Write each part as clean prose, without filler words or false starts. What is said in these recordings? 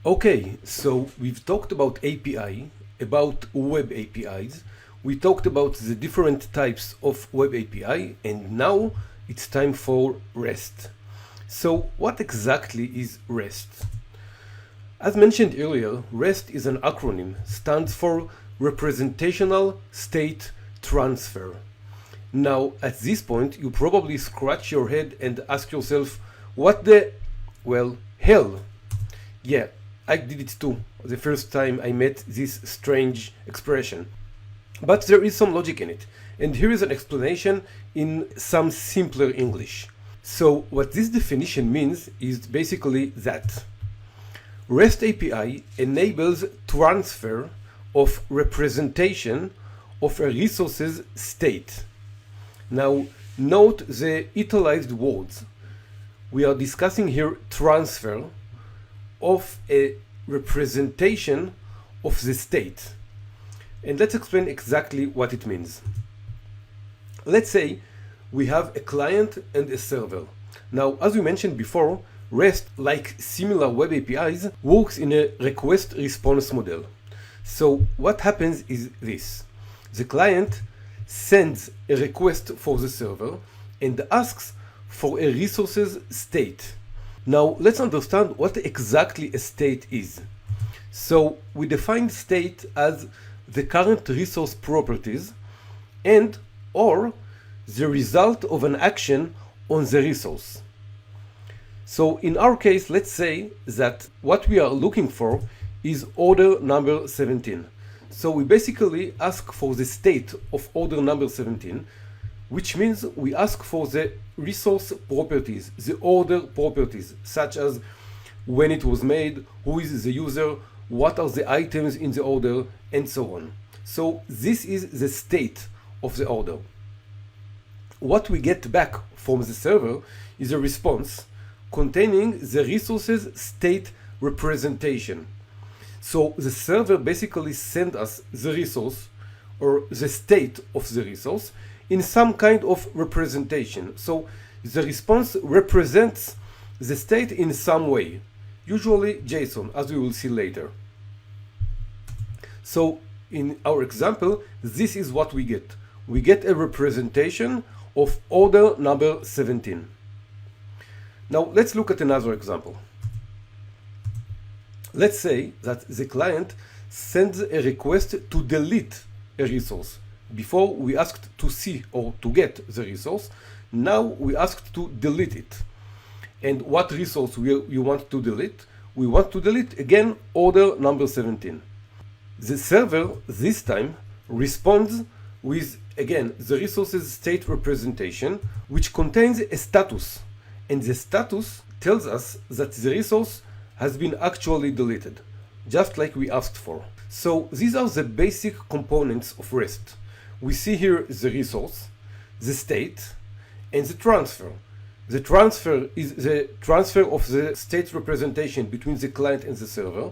Okay, so we've talked about API, about web APIs. We talked about the different types of web API, and now it's time for REST. So what exactly is REST? As mentioned earlier, REST is an acronym, stands for Representational State Transfer. Now, at this point, you probably scratch your head and ask yourself, what the, hell? Yeah, I did it too, the first time I met this strange expression. But there is some logic in it, and here is an explanation in some simpler English. So, what this definition means is basically that REST API enables transfer of representation of a resource's state. Now, note the italicized words. We are discussing here transfer of a representation of the state. And let's explain exactly what it means. Let's say we have a client and a server. Now, as we mentioned before, REST, like similar web APIs, works in a request-response model. So what happens is this. The client sends a request for the server and asks for a resource's state. Now let's understand what exactly a state is. So we define state as the current resource properties and or the result of an action on the resource. So in our case, let's say that what we are looking for is order number 17. So we basically ask for the state of order number 17, which means we ask for the resource properties, the order properties, such as when it was made, who is the user, what are the items in the order, and so on. So this is the state of the order. What we get back from the server is a response containing the resource's state representation. So the server basically sends us the resource or the state of the resource in some kind of representation. So the response represents the state in some way, usually JSON, as we will see later. So in our example, this is what we get. We get a representation of order number 17. Now let's look at another example. Let's say that the client sends a request to delete a resource. Before we asked to see or to get the resource, now we asked to delete it. And what resource we want to delete? We want to delete again order number 17. The server this time responds with again the resource's state representation, which contains a status. And the status tells us that the resource has been actually deleted, just like we asked for. So these are the basic components of REST. We see here the resource, the state, and the transfer. The transfer is the transfer of the state representation between the client and the server.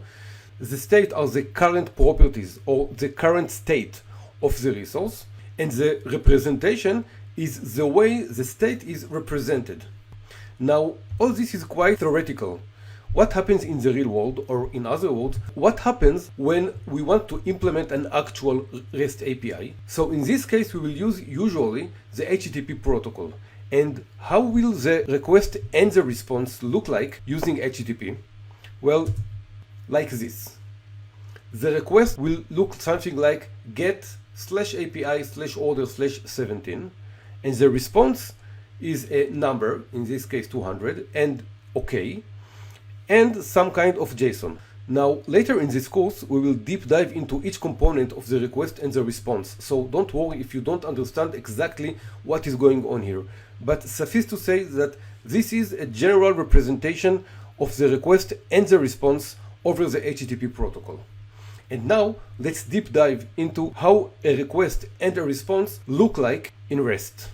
The state are the current properties or the current state of the resource, and the representation is the way the state is represented. Now, all this is quite theoretical. What happens in the real world, or in other words, what happens when we want to implement an actual REST API? So in this case, we will use usually the HTTP protocol. And how will the request and the response look like using HTTP? Well, like this. The request will look something like get/API/order/17, and the response is a number, in this case 200, and OK, and some kind of JSON. Now, later in this course, we will deep dive into each component of the request and the response. So don't worry if you don't understand exactly what is going on here. But suffice to say that this is a general representation of the request and the response over the HTTP protocol. And now let's deep dive into how a request and a response look like in REST.